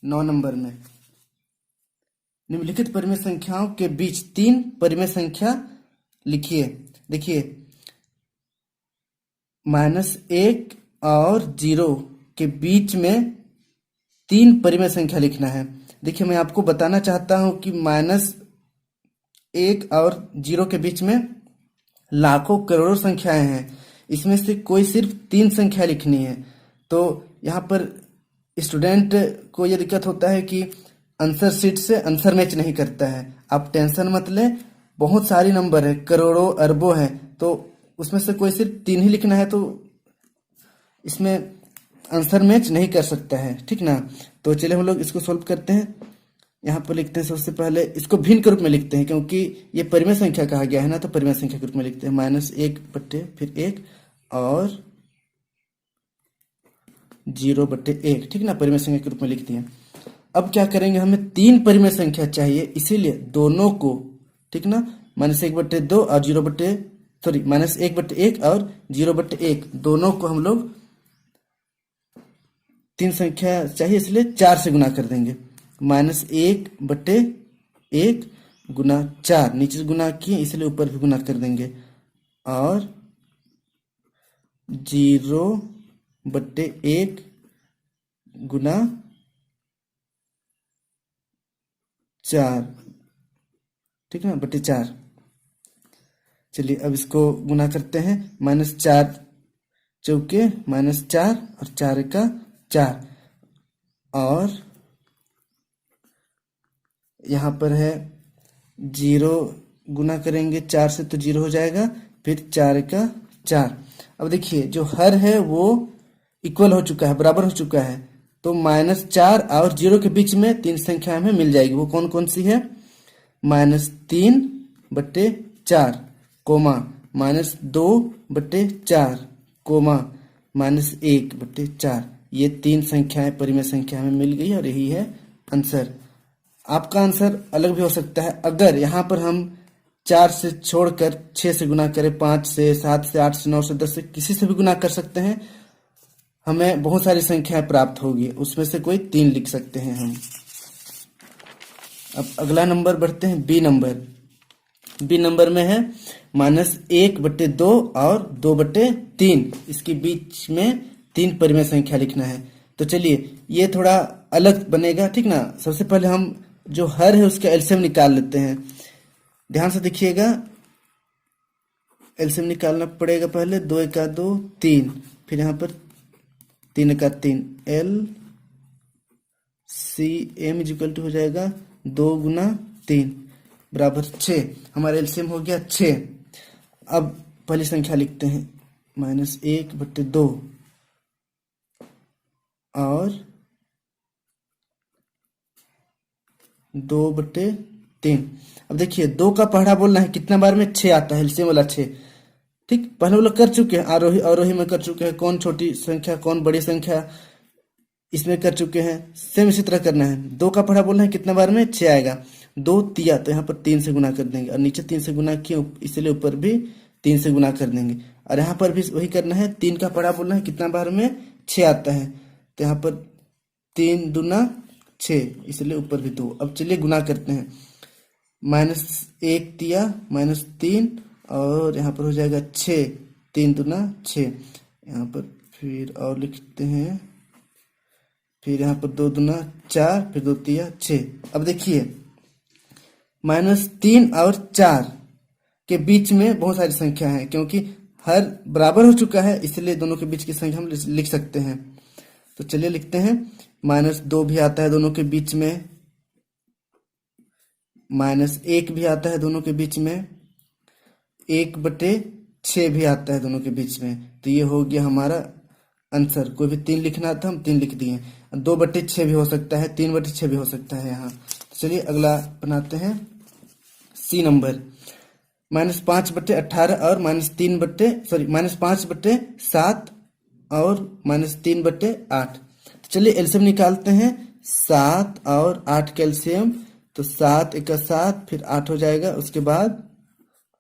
9 number में निम्नलिखित परिमेय संख्याओं के बीच 3 परिमेय संख्या लिखिए। देखिए, -1 और 0 के बीच में 3 परिमेय संख्या लिखना है। देखिए, मैं आपको बताना चाहता हूं कि -1 और 0 के बीच में लाखों करोड़ों संख्याएं हैं, इसमें से कोई सिर्फ 3 संख्या लिखनी है। तो यहाँ पर स्टूडेंट को ये दिक्कत होता है कि आंसर शीट से आंसर मैच नहीं करता है। आप टेंशन मत लें, बहुत सारी नंबर है, करोड़ों अरबों है, तो उसमें से कोई सिर्फ 3 ही लिखना है, तो इसमें आंसर मैच नहीं कर सकता है, ठीक ना। तो चलिए हम लोग इसको सॉल्व करते हैं। यहाँ पर लिखते हैं, सबसे पहले इसको भिन्न के रूप में लिखते हैं, क्योंकि ये परिमेय संख्या कहा गया है ना, तो परिमेय संख्या के रूप में लिखते हैं। -1 बट्टे फिर 1 और 0 बट्टे 1, ठीक ना, परिमेय संख्या के रूप में लिख दिए। अब क्या करेंगे, हमें 3 परिमेय संख्या चाहिए, इसीलिए दोनों को, ठीक ना, -1 बट्टे 2 और -1 बट्टे 1 और 0 बट्टे 1 दोनों को हम लोग 3 संख्या चाहिए, इसलिए 4 से गुना कर देंगे। -1 बट्टे 1 गुना 4, नीचे गुना किए इसलिए ऊपर भी गुना कर देंगे, और 0 बट्टे 1 गुना 4, ठीक है ना, बट्टे 4। चलिए अब इसको गुना करते हैं। -4 चौके -4 और 4 का 4, और यहाँ पर है 0 गुना करेंगे 4 से तो 0 हो जाएगा, फिर 4 का 4। अब देखिए, जो हर है वो इक्वल हो चुका है, बराबर हो चुका है, तो -4 और 0 के बीच में 3 संख्या हमें मिल जाएगी। वो कौन कौन सी है? -3 बट्टे 4 कोमा -2 बट्टे 4 कोमा -1 बट्टे 4। ये 3 संख्याएं परिमेय संख्या हमें मिल गई और यही है आंसर। आपका आंसर अलग भी हो सकता है। अगर यहाँ पर हम 4 से छोड़कर 6 से गुना करें, 5 से, 7 से, 8 से, 9 से, 10 से, किसी से भी गुना कर सकते हैं, हमें बहुत सारी संख्याएं प्राप्त होगी, उसमें से कोई 3 लिख सकते हैं हम। अब अगला नंबर बढ़ते हैं, बी नंबर। बी नंबर में है -1 बट्टे 2 और 2 बट्टे 3, इसके बीच में 3 परिमेय संख्या लिखना है। तो चलिए ये थोड़ा अलग बनेगा, ठीक ना। सबसे पहले हम जो हर है उसका एलसीएम निकाल लेते हैं। ध्यान से देखिएगा, एलसीएम निकालना पड़ेगा पहले। 2 एका 2 3, फिर यहाँ पर 3 एका 3, LCM इक्वल टू हो जाएगा 2 गुना 3 बराबर 6। हमारा एलसीएम हो गया 6। अब पहली संख्या लिखते हैं, -1 बट्टे 2 और 2 बट्टे 3। अब देखिए, 2 का पहाड़ा बोलना है, कितना बार में 6 आता है, एलसीएम वाला 6, ठीक। पहले वो लोग कर चुके हैं, आरोही अवरोही में कर चुके हैं, कौन छोटी संख्या कौन बड़ी संख्या इसमें कर चुके हैं। सेम इसी तरह करना है। 2 का पहाड़ा बोलना है, कितना बार में 6 आएगा, 2 तिया, तो यहाँ पर 3 से गुना कर देंगे, और नीचे 3 से गुना किए इसलिए ऊपर भी 3 से गुना कर देंगे। और यहाँ पर भी वही करना है। 3 का पहाड़ा बोलना है, कितना बार में 6 आता है, तो यहाँ पर 3 दूना 6, इसलिए ऊपर भी 2। अब चलिए गुना करते हैं। -1 तिया -3, और यहाँ पर हो जाएगा 6, 3 दूना 6। यहाँ पर फिर और लिखते हैं, फिर यहाँ पर 2 दूना 4, फिर 2 तिया 6। अब देखिए, -3 और 4 के बीच में बहुत सारी संख्या है, क्योंकि हर बराबर हो चुका है, इसलिए दोनों के बीच की संख्या हम लिख सकते हैं। तो चलिए लिखते हैं। -2 भी आता है दोनों के बीच में, -1 भी आता है दोनों के बीच में, 1 बटे 6 भी आता है दोनों के बीच में। तो ये हो गया हमारा आंसर। कोई भी 3 लिखना था, हम 3 लिख दिए। 2 बटे 6 भी हो सकता है, 3 बटे 6 भी हो सकता है यहाँ। तो चलिए अगला बनाते हैं, सी नंबर। -5 बटे 18 और -5 बटे 7 और -3 बटे 8। तो चलिए एलसीएम निकालते हैं। 7 और 8 का एलसीएम, तो 7 एका 7, फिर 8 हो जाएगा, उसके बाद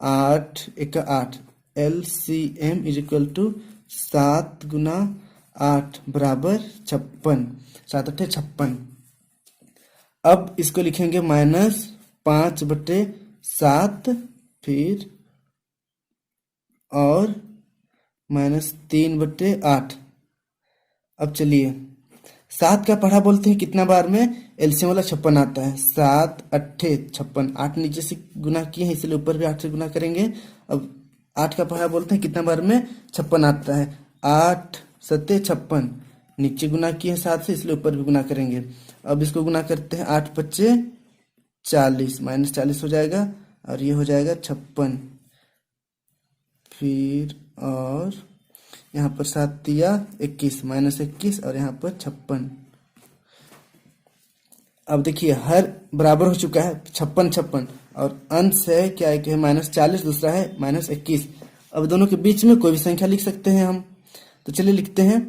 8 एका 8, LCM इज इक्वल टू 7 गुना 8 बराबर 56, 7 अट्ठे 56। अब इसको लिखेंगे -5/7, फिर और -3/8। अब चलिए 7 का पढ़ा बोलते हैं कितना बार में, एलसीएम वाला 56 आता है। 7 अट्ठे 56, 8 नीचे से गुना किए हैं इसलिए ऊपर भी 8 से गुना करेंगे। अब 8 का पढ़ा बोलते हैं कितना बार में, 56 आता है। 8 सत्ते 56, नीचे गुना किए हैं 7 से इसलिए ऊपर भी गुना करेंगे। अब इसको गुना करते हैं, 8 पच्चे 40, -40 हो जाएगा और ये हो जाएगा 56। फिर और यहाँ पर 7 तिया 21, -21 और यहाँ पर 56। अब देखिए हर बराबर हो चुका है, 56 और अंश है क्या है कि -40, दूसरा है -21। अब दोनों के बीच में कोई भी संख्या लिख सकते हैं हम, तो चलिए लिखते हैं।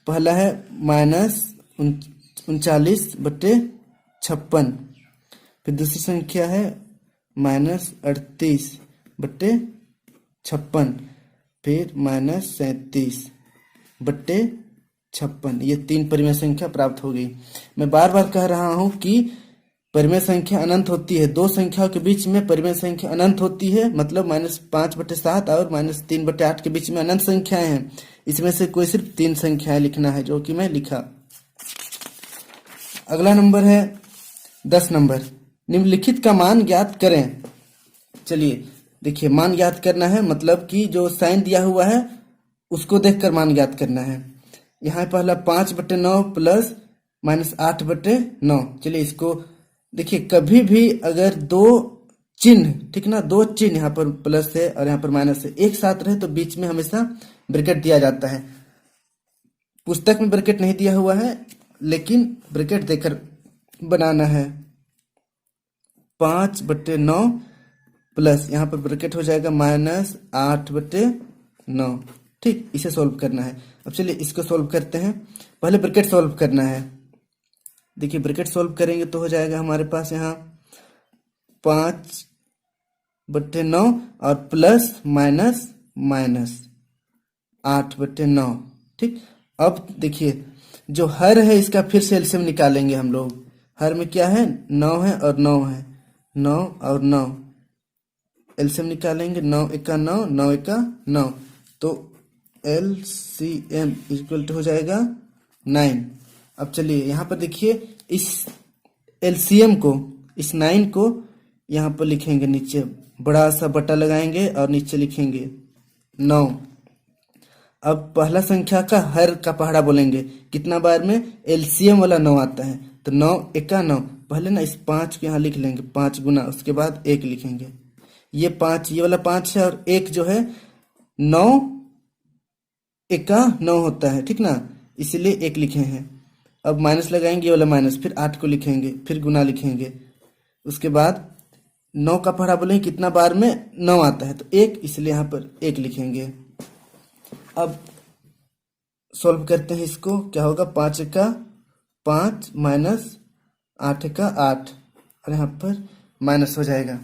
पहला है -39/56, फिर दूसरी संख्या है -38/56, फिर -37/56। ये 3 परिमेय संख्या प्राप्त हो गई। मैं बार बार कह रहा हूं कि परिमेय संख्या अनंत होती है, दो संख्याओं के बीच में परिमेय संख्या अनंत होती है, मतलब -5/7 और -3/8 के बीच में अनंत संख्याएं हैं। इसमें से कोई सिर्फ 3 संख्याएं लिखना है, जो कि मैं लिखा। अगला नंबर है 10 नंबर, निम्नलिखित का मान ज्ञात करें। चलिए देखिए, मान ज्ञात करना है मतलब कि जो साइन दिया हुआ है उसको देखकर मान ज्ञात करना है। यहाँ पहला 5/9 प्लस -8/9। चलिए इसको देखिए, कभी भी अगर दो चिन्ह, ठीक ना, दो चिन्ह यहाँ पर प्लस है और यहाँ पर माइनस है, एक साथ रहे तो बीच में हमेशा ब्रैकेट दिया जाता है। पुस्तक में ब्रैकेट नहीं दिया हुआ है, लेकिन ब्रैकेट देकर बनाना है। 5/9 प्लस यहाँ पर ब्रैकेट हो जाएगा -8/9। ठीक, इसे सॉल्व करना है। अब चलिए इसको सॉल्व करते हैं। पहले ब्रैकेट सॉल्व करना है। देखिए ब्रैकेट सॉल्व करेंगे तो हो जाएगा हमारे पास यहाँ 5/9 और प्लस माइनस -8/9। ठीक, अब देखिए जो हर है इसका फिर से एलसीएम निकालेंगे हम लोग। हर में क्या है, 9 है और 9 है, 9 और 9 एलसीएम निकालेंगे। 9 एका 9, 9 एका 9, तो एलसीएम इक्वल टू हो जाएगा 9। अब चलिए यहाँ पर देखिए, इस एलसीएम को, इस 9 को यहाँ पर लिखेंगे, नीचे बड़ा सा बटा लगाएंगे और नीचे लिखेंगे 9। अब पहला संख्या का हर का पहाड़ा बोलेंगे कितना बार में, एलसीएम वाला 9 आता है, तो 9 एका 9। पहले ना इस 5 को यहाँ लिख लेंगे, 5 गुना, उसके बाद 1 लिखेंगे। ये 5, ये वाला 5 है और 1 जो है 9 एका 9 होता है, ठीक ना, इसीलिए 1 लिखे हैं। अब माइनस लगाएंगे, ये वाला माइनस, फिर 8 को लिखेंगे, फिर गुना लिखेंगे। उसके बाद 9 का पहाड़ा बोलेंगे कितना बार में 9 आता है, तो 1, इसलिए यहाँ पर 1 लिखेंगे। अब सॉल्व करते हैं इसको, क्या होगा, 5 का 5 माइनस 8 का 8 और यहाँ पर माइनस हो जाएगा।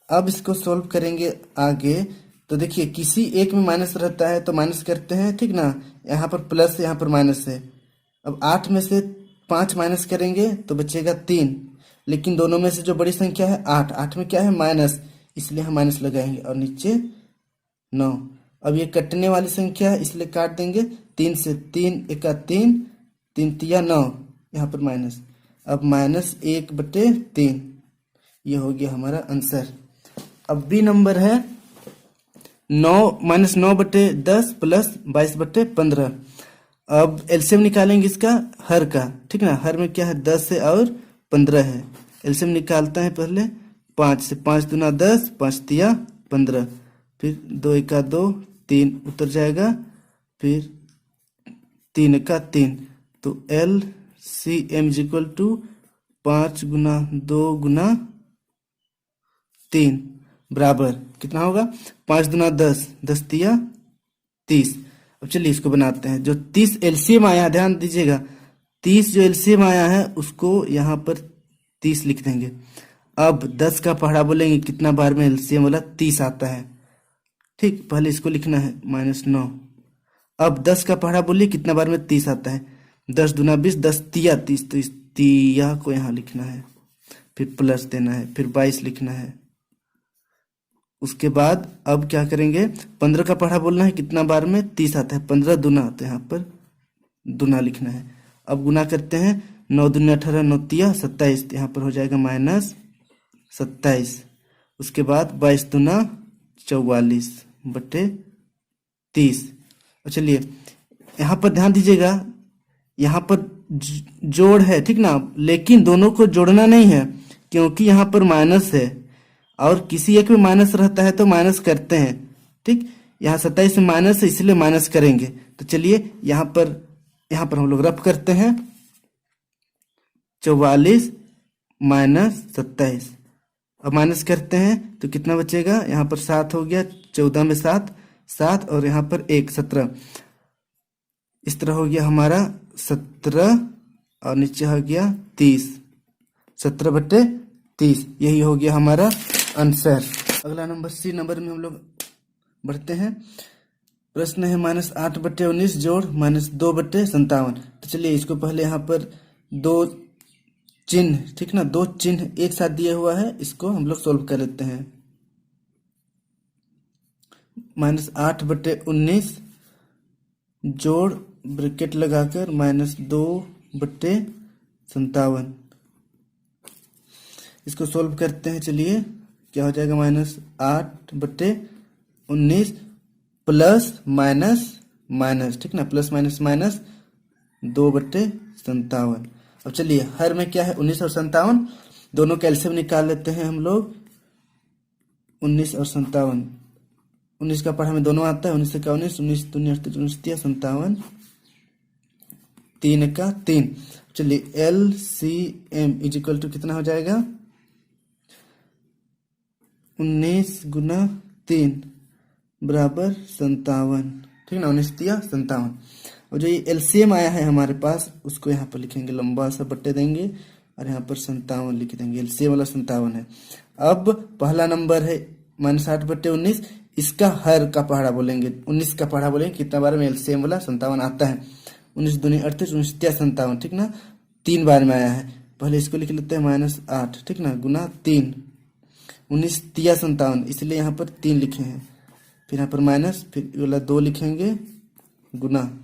अब इसको सॉल्व करेंगे आगे, तो देखिए किसी एक में माइनस रहता है तो माइनस करते हैं, ठीक ना, यहाँ पर प्लस है, यहाँ पर माइनस है। अब 8 में से 5 माइनस करेंगे तो बचेगा 3, लेकिन दोनों में से जो बड़ी संख्या है 8, 8 में क्या है, माइनस, इसलिए हम माइनस लगाएंगे और नीचे 9। अब ये कटने वाली संख्या है इसलिए काट देंगे, 3 से 3 एका 3, 3 तिया 9, यहाँ पर माइनस। अब -1/3, ये हो गया हमारा आंसर। अब बी नंबर है 9-9/10 प्लस 22/15। अब एलसीएम निकालेंगे इसका हर का, ठीक ना, हर में क्या है, 10 है और 15 है। एलसीएम निकालता है पहले 5 से, 5 दूना 10, 5 तिया 15, फिर 2 एका 2, 3 उतर जाएगा, फिर 3 एका 3, तो एलसीएम इक्वल टू 5 गुना 2 गुना 3 बराबर कितना होगा, 5 दूना 10, 10 तिया 30। अब चलिए इसको बनाते हैं। जो 30 एलसीएम आया, ध्यान दीजिएगा, 30 जो एलसीएम आया है उसको यहाँ पर 30 लिख देंगे। अब 10 का पहाड़ा बोलेंगे कितना बार में एलसीएम वाला 30 आता है, ठीक, पहले इसको लिखना है -9। अब 10 का पहाड़ा बोलिए कितना बार में 30 आता है, 10 दूना 20, 10 तिया 30, तो इस तिया को यहाँ लिखना है। फिर प्लस देना है, फिर 22 लिखना है। उसके बाद अब क्या करेंगे, 15 का पढ़ा बोलना है, कितना बार में 30 आता है, 15 दूना, तो यहाँ पर दूना लिखना है। अब गुना करते हैं, 9 दूनी 18, 9 तिया 27, यहाँ पर हो जाएगा -27। उसके बाद 22 दूना 44 बटे 30। और चलिए यहाँ पर ध्यान दीजिएगा, यहाँ पर जोड़ है, ठीक ना, लेकिन दोनों को जोड़ना नहीं है क्योंकि यहाँ पर माइनस है और किसी एक में माइनस रहता है तो माइनस करते हैं, ठीक। यहाँ 27 में माइनस है इसलिए माइनस करेंगे। तो चलिए यहाँ पर हम लोग रफ करते हैं, 44 माइनस 27। अब माइनस करते हैं तो कितना बचेगा, यहाँ पर 7 हो गया, 14 में 7 और यहाँ पर 1 17। इस तरह हो गया हमारा 17 और नीचे हो गया 30, 17 बटे 30। यही हो गया हमारा आंसर। अगला नंबर सी नंबर में हम लोग बढ़ते हैं। प्रश्न है -8 बटे 19 जोड़ -2 बटे 57। तो चलिए इसको पहले यहाँ पर दो चिन्ह, ठीक ना, दो चिन्ह एक साथ दिया हुआ है, इसको हम लोग सोल्व कर लेते हैं। -8 बटे 19 जोड़ ब्रैकेट लगाकर -2 बटे 57। इसको सोल्व करते हैं। चलिए क्या हो जाएगा, -8 बटे 19 प्लस माइनस माइनस, ठीक ना, प्लस माइनस माइनस 2 बटे 57। अब चलिए हर में क्या है, 19 और 57, दोनों का एलसीएम निकाल लेते हैं हम लोग। 19 और 57, 19 का पढ़ा में दोनों आता है, 19 का 19, 19 दूनी 38, 19 तिया 57, 3 का 3। चलिए LCM इज इक्वल टू कितना हो जाएगा, 19 गुना 3 बराबर 57, ठीक ना, 19 तिया 57। और जो ये एलसीएम आया है हमारे पास उसको यहाँ पर लिखेंगे, लंबा सा बट्टे देंगे और यहाँ पर 57 लिख देंगे, एलसीएम वाला 57 है। अब पहला नंबर है -8 बटे 19, इसका हर का पहाड़ा बोलेंगे, 19 का पहाड़ा बोलेंगे, कितना बार में एलसीएम वाला 57 आता है, 19 दूनी 38, 19 तिया 57, ठीक ना, 3 बार में आया है। पहले इसको लिख लेते हैं -8, ठीक ना, गुना 3, 19 तिया 57, इसलिए यहाँ पर 3 लिखे हैं, फिर यहाँ पर माइनस, फिर वाला 2 लिखेंगे, गुना।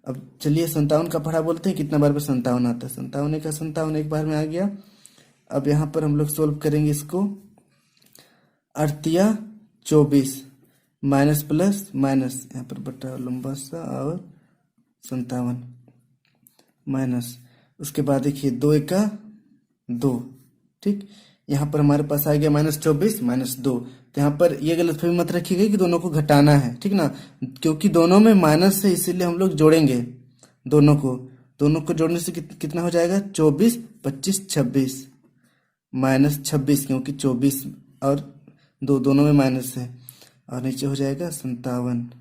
अब चलिए 57 का पढ़ा बोलते हैं, कितना बार में 57 आता है, 57 का 57 एक बार में आ गया। अब यहाँ पर हम लोग सोल्व करेंगे इसको, 8 तिया 24 माइनस प्लस माइनस, यहाँ पर बटा लंबा सा और 57 माइनस। उसके बाद देखिए 2 का 2, ठीक, यहाँ पर हमारे पास आ गया -24 -2। तो यहाँ पर ये गलतफहमी मत रखिएगा कि दोनों को घटाना है, ठीक ना, क्योंकि दोनों में माइनस है इसीलिए हम लोग जोड़ेंगे दोनों को जोड़ने से कितना हो जाएगा, 24 25 26 -26, क्योंकि 24 और 2 दोनों में माइनस है, और नीचे हो जाएगा 57।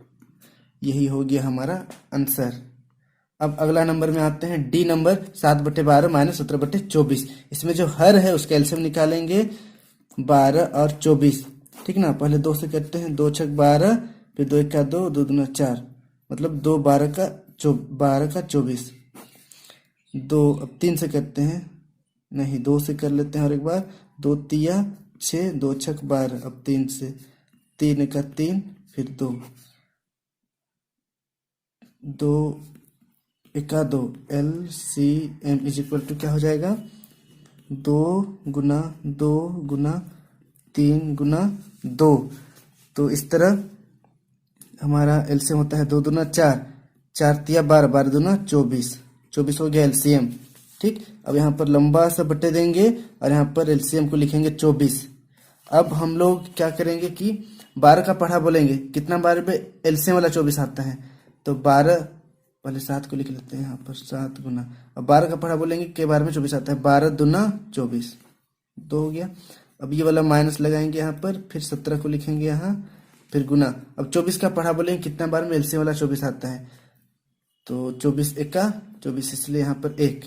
यही हो गया हमारा आंसर। अब अगला नंबर में आते हैं, डी नंबर, 7 बटे 12 -17 बटे 24। इसमें जो हर है उसका एलसीएम निकालेंगे, 12 और 24, ठीक ना। पहले 2 से करते हैं, 2 छक 12, फिर 2 का 2, 2 दूना 4, मतलब 2 12 का 24। 2 अब 3 से करते हैं, नहीं 2 से कर लेते हैं और एक बार, 2 तिया 6, 2 छक 12, अब 3 से, 3 का 3, फिर 2 का 2, LCM इज इक्वल टू क्या हो जाएगा, 2 गुना 2 गुना 3 गुना 2। तो इस तरह हमारा एलसीएम होता है 2 दूना 4, 4 तिया 12, 12 दूना 24, 24 हो गया एलसीएम, ठीक। अब यहाँ पर लंबा सा बट्टे देंगे और यहाँ पर एलसीएम को लिखेंगे 24। अब हम लोग क्या करेंगे कि 12 का पढ़ा बोलेंगे, कितना बार में एलसीएम वाला 24 आता है, तो 12, पहले 7 को लिख लेते हैं यहाँ पर, 7 गुना, अब 12 का पढ़ा बोलेंगे के बार में 24 आता है, 12 दूना 24, 2 हो गया। अब ये वाला माइनस लगाएंगे यहाँ पर, फिर 17 को लिखेंगे यहाँ, फिर गुना। अब 24 का पढ़ा बोलेंगे, कितना बार में एलसीएम वाला 24 आता है, तो 24 एका 24, इसलिए यहाँ पर 1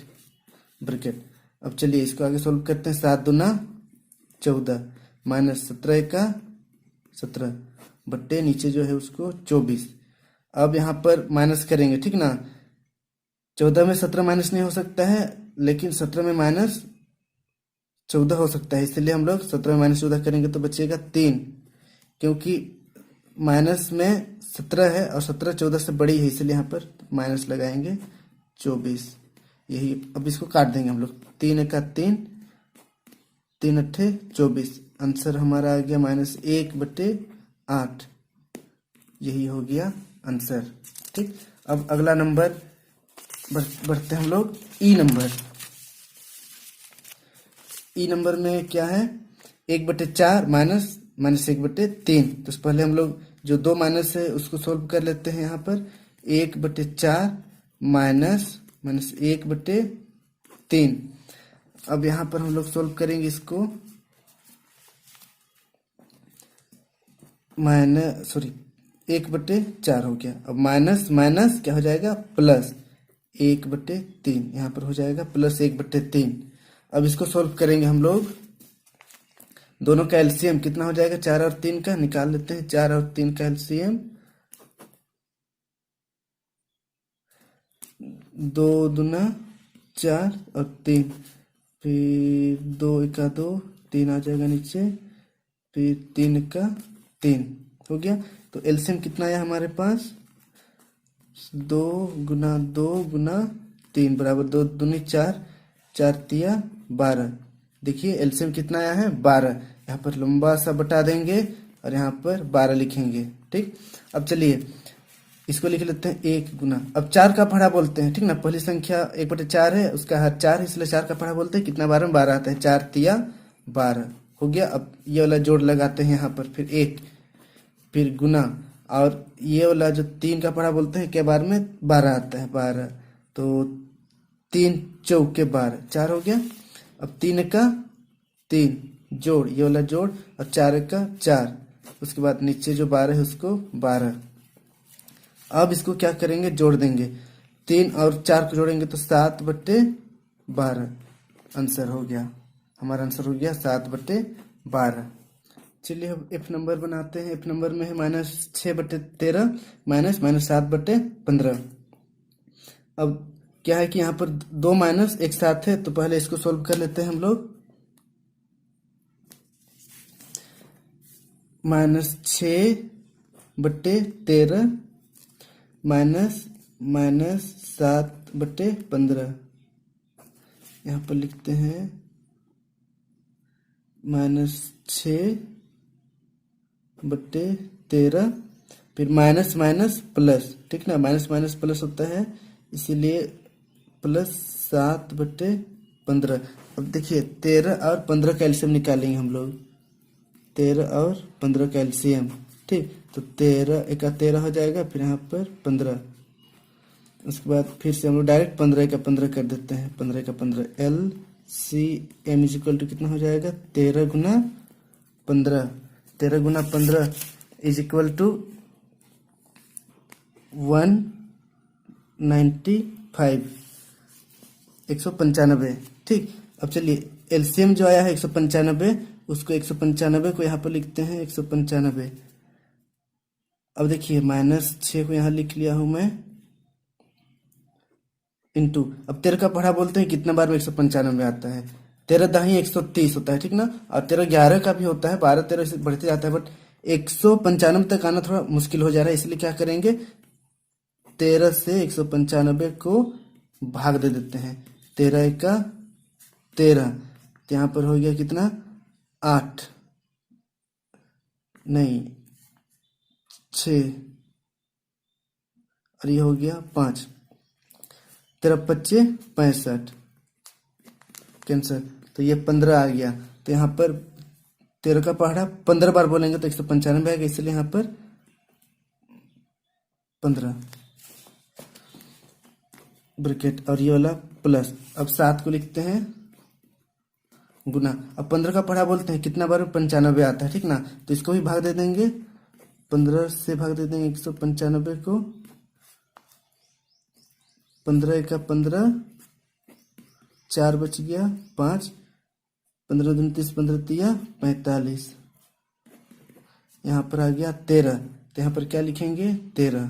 ब्रैकेट। अब चलिए इसको आगे सोल्व करते हैं, 7 दूना 14 माइनस 17 एका 17 बट्टे नीचे जो है उसको 24। अब यहाँ पर माइनस करेंगे, ठीक ना, 14 में 17 माइनस नहीं हो सकता है, लेकिन 17 में 14 हो सकता है, इसलिए हम लोग 17 में -14 करेंगे तो बचेगा 3, क्योंकि माइनस में 17 है और 17 14 से बड़ी है, इसलिए यहाँ पर माइनस लगाएंगे 24। यही, अब इसको काट देंगे हम लोग, 3 एका 3, 3 अट्ठे 24। आंसर हमारा आ गया -1/8। यही हो गया आंसर। ठीक, अब अगला नंबर बढ़ते हैं हम लोग ई नंबर। ई नंबर में क्या है, 1/4 माइनस 1/3। तो पहले हम लोग जो दो माइनस है उसको सोल्व कर लेते हैं। यहाँ पर 1/4 माइनस 1/3। अब यहाँ पर हम लोग सोल्व करेंगे इसको, 1/4 हो गया। अब माइनस माइनस क्या हो जाएगा, प्लस 1/3। यहाँ पर हो जाएगा प्लस 1/3। अब इसको सोल्व करेंगे हम लोग, दोनों का एलसीएम कितना हो जाएगा, 4 और 3 का निकाल लेते हैं। 4 और 3 का एलसीएम 2 दूना 4 और 3, फिर 2 एका 2, 3 आ जाएगा नीचे, फिर 3 एका 3 हो गया। तो एलसीएम कितना आया हमारे पास, 2 गुना 2 गुना 3 बराबर 2 दूनी 4, 4 तिया 12। देखिए एलसीएम कितना आया है, 12। यहाँ पर लंबा सा बटा देंगे और यहाँ पर 12 लिखेंगे। ठीक, अब चलिए इसको लिख लेते हैं 1 गुना, अब 4 का पढ़ा बोलते हैं। ठीक ना, पहली संख्या 1/4 है, उसका हर 4 है, इसलिए 4 का पढ़ा बोलते हैं। कितना 12 में 12 आता है, 4 तिया 12 हो गया। अब ये वाला जोड़ लगाते हैं यहाँ पर, फिर 1, फिर गुना, और ये वाला जो 3 का पढ़ा बोलते हैं क्या, बार में 12 आता है, 12। तो 3 चौके 12, 4 हो गया। अब 3 का 3 जोड़, ये वाला जोड़, और 4 का 4, उसके बाद नीचे जो 12 है उसको 12। अब इसको क्या करेंगे, जोड़ देंगे, 3 और 4 को जोड़ेंगे तो 7/12 आंसर हो गया। हमारा आंसर हो गया 7/12। चलिए अब एफ नंबर बनाते हैं। एफ नंबर में है -6/13 माइनस -7/15। अब क्या है कि यहाँ पर दो माइनस एक साथ है, तो पहले इसको सोल्व कर लेते हैं हम लोग। -6/13 माइनस -7/15। यहाँ पर लिखते हैं -6/13, फिर माइनस माइनस प्लस। ठीक ना, माइनस माइनस प्लस होता है, इसीलिए प्लस 7/15। अब देखिए 13 और 15 का एलसीएम निकालेंगे हम लोग, 13 और 15 का एलसीएम। ठीक, तो 13 एका 13 हो जाएगा, फिर यहाँ पर 15, उसके बाद फिर से हम लोग डायरेक्ट 15 का 15 कर देते हैं। 15 का 15 LCM इजिकल टू कितना हो जाएगा, 13 गुना 15। 13 गुना 15 इज इक्वल टू 195, 195। ठीक, अब चलिए एलसीएम जो आया है 195, उसको 195 को यहाँ पर लिखते हैं 195। अब देखिए -6 को यहाँ लिख लिया हूं मैं, इंटू, अब 13 का पढ़ा बोलते हैं कितना बार में 195 आता है, 13 दाही 130 होता है। ठीक ना, और 13 11 का भी होता है, 12 13 से बढ़ते जाता है, बट 195 तक आना थोड़ा मुश्किल हो जा रहा है, इसलिए क्या करेंगे, 13 से 195 को भाग दे देते हैं। 13 का 13, तो यहाँ पर हो गया कितना, 8 नहीं 6, और ये हो गया 5, 13 25 65 कैंसर, तो ये 15 आ गया। तो यहाँ पर 13 का पहाड़ा 15 बार बोलेंगे तो 195 आएगा, इसलिए यहाँ पर 15 ब्रैकेट और ये वाला प्लस। अब 7 को लिखते हैं गुना, अब 15 का पढ़ा बोलते हैं कितना बार में 95 आता है। ठीक ना, तो इसको भी भाग दे देंगे, 15 से भाग दे देंगे 195 को, 15 का 15, 4 बच गया 5, 15 दूनी 30, 15 तिया 45, यहाँ पर आ गया 13, तो यहाँ पर क्या लिखेंगे 13।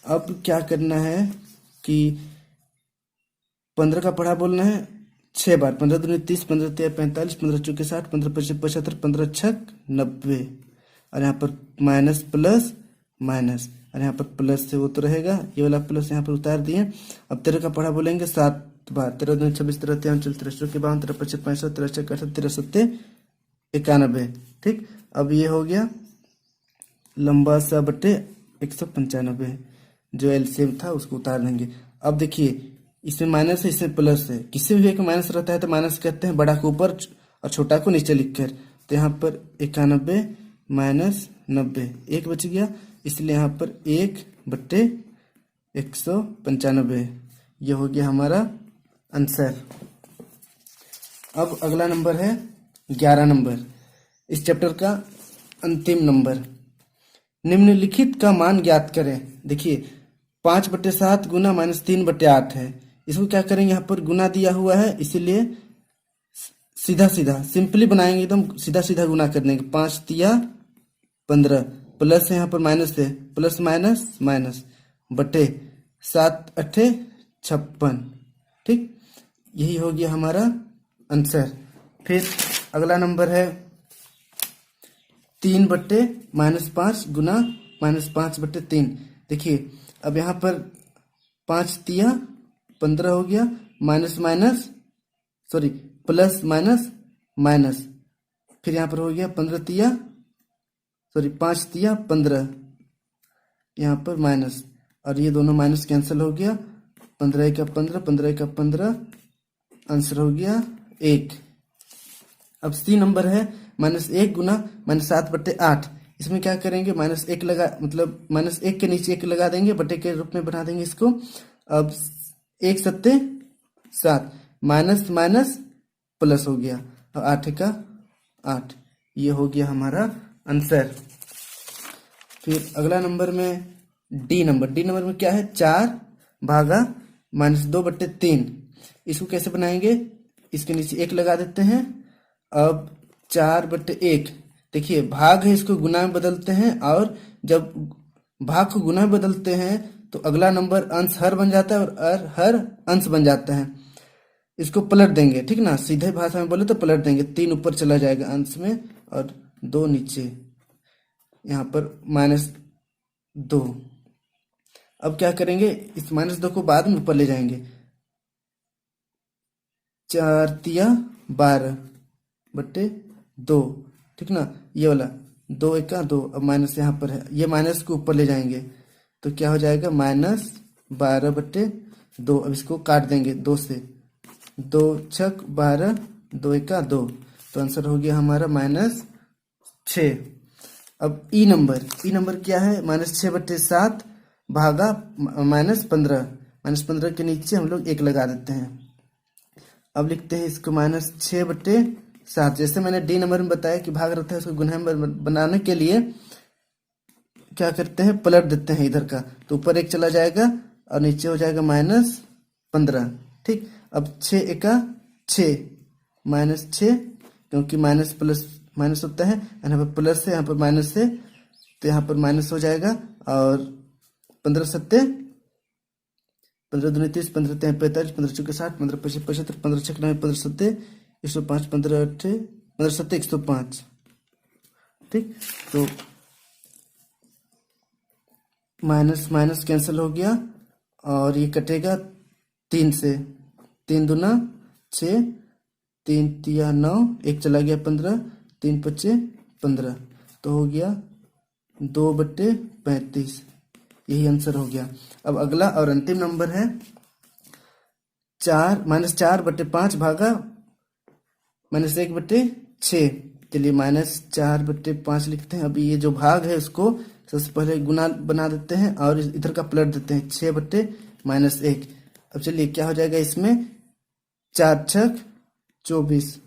अब क्या करना है कि 15 का पढ़ा बोलना है 6 बार, 15 दूनी 30, 15 तिया 45, 15 चौके 60, 15 पचे 75, 15 छक 90। और यहाँ पर माइनस प्लस माइनस, और यहाँ पर प्लस से वो तो रहेगा, ये वाला प्लस यहाँ पर उतार दिए। अब 13 का पढ़ा बोलेंगे 7 बार, 13 दूनी 26, 13 तिया 39, 13 चौके 52, 13 पचे 65, 13 छक 68, 13 सत्ते 91। ठीक, अब ये हो गया लंबा सा बटे 195, जो एलसीएम था उसको उतार देंगे। अब देखिए इसमें माइनस है, इसमें प्लस है, किसी भी एक माइनस रहता है तो माइनस कहते हैं बड़ा को ऊपर और छोटा को नीचे लिखकर। तो यहाँ पर 91 माइनस 90, एक बच गया, इसलिए यहाँ पर 1 बटे 195, ये हो गया हमारा आंसर। अब अगला नंबर है 11 नंबर, इस चैप्टर का अंतिम नंबर। निम्नलिखित का मान ज्ञात करें। देखिए 5/7 गुना -3/8 है, इसको क्या करेंगे, यहाँ पर गुना दिया हुआ है इसीलिए सीधा सीधा सिंपली बनाएंगे, एकदम सीधा सीधा गुना कर देंगे। 5 तिया 15, प्लस है यहाँ पर माइनस है, प्लस माइनस माइनस, बटे 7 अठे 56। ठीक, यही हो गया हमारा आंसर। फिर अगला नंबर है 3/-5 गुना -5/3। देखिए अब यहाँ पर 5 तिया 15 हो गया, minus minus sorry plus minus minus, फिर यहाँ पर हो गया 15 तिया सॉरी 5 तिया 15, यहाँ पर माइनस, और ये दोनों माइनस कैंसिल हो गया, 15 का 15, 15 का 15, आंसर हो गया 1। अब सी नंबर है -1 गुना -7/8। इसमें क्या करेंगे, -1 लगा, मतलब -1 के नीचे 1 लगा देंगे, बटे के रूप में बना देंगे इसको। अब 1 सत्ते 7, माइनस माइनस प्लस हो गया, और 8 का 8, ये हो गया हमारा आंसर। फिर अगला नंबर में डी नंबर। डी नंबर में क्या है, 4 भागा -2/3। इसको कैसे बनाएंगे, इसके नीचे 1 लगा देते हैं। अब 4/1, देखिए भाग है, इसको गुना में बदलते हैं, और जब भाग को गुना में बदलते हैं तो अगला नंबर अंश हर बन जाता है और हर अंश बन जाता है। इसको पलट देंगे, ठीक ना, सीधे भाषा में बोले तो पलट देंगे। 3 ऊपर चला जाएगा अंश में और 2 नीचे, यहाँ पर -2। अब क्या करेंगे, इस -2 को बाद में ऊपर ले जाएंगे। 4 तिया 12/2, ठीक ना, ये वाला 2 एका 2, अब माइनस यहाँ पर है, ये माइनस को ऊपर ले जाएंगे तो क्या हो जाएगा -12/2। अब इसको काट देंगे 2 से, 2 छक 12, 2 एका 2, तो आंसर हो गया हमारा -6। अब ई नंबर क्या है, -6/7 भागा -15। -15 के नीचे हम लोग 1 लगा देते हैं। अब लिखते हैं इसको -6/7। जैसे मैंने डी नंबर में बताया कि भाग रहता है, उसको गुना में बनाने के लिए क्या करते हैं, पलट देते हैं इधर का, तो ऊपर 1 चला जाएगा और नीचे हो जाएगा -15। ठीक, अब 6 एका 6, -6, क्योंकि माइनस प्लस माइनस होता है, यहाँ पर प्लस है, यहाँ पर माइनस है, तो यहाँ पर माइनस हो जाएगा। और 15 सत्ते 15 दूनी 30, 15 तिया 45, 15 चौके 60, 15 पचे 75, 15 छक 90, 15 सत्ते 105, 15 अठे 15 सत्ते 105। ठीक, तो माइनस माइनस कैंसिल हो गया और ये कटेगा 3 से, 3 दूना 6, 3 तिया 9, 1 चला गया 15, 3 पचे 15, तो हो गया 2/35। यही आंसर हो गया। अब अगला और अंतिम नंबर है 4/5 भागा -1/6। चलिए -4/5 लिखते हैं। अभी ये जो भाग है उसको सबसे पहले गुना बना देते हैं और इधर का पलट देते हैं, 6/-1। अब चलिए क्या हो जाएगा इसमें, 4 छक 24,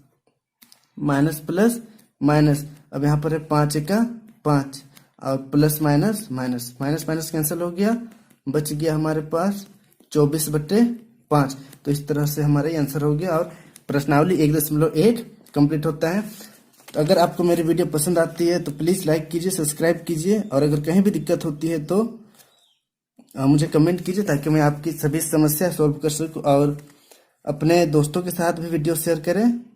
माइनस प्लस माइनस, अब यहाँ पर है 5 एका 5 और plus minus minus, minus minus cancel हो गया, बच गया हमारे पास 24/5। तो इस तरह से हमारा ये आंसर हो गया और प्रश्नावली 1.1 कंप्लीट होता है। तो अगर आपको मेरी वीडियो पसंद आती है तो प्लीज़ लाइक कीजिए, सब्सक्राइब कीजिए, और अगर कहीं भी दिक्कत होती है तो मुझे कमेंट कीजिए ताकि मैं आपकी सभी समस्या सॉल्व कर सकूं और अपने दोस्तों के साथ भी वीडियो शेयर करें।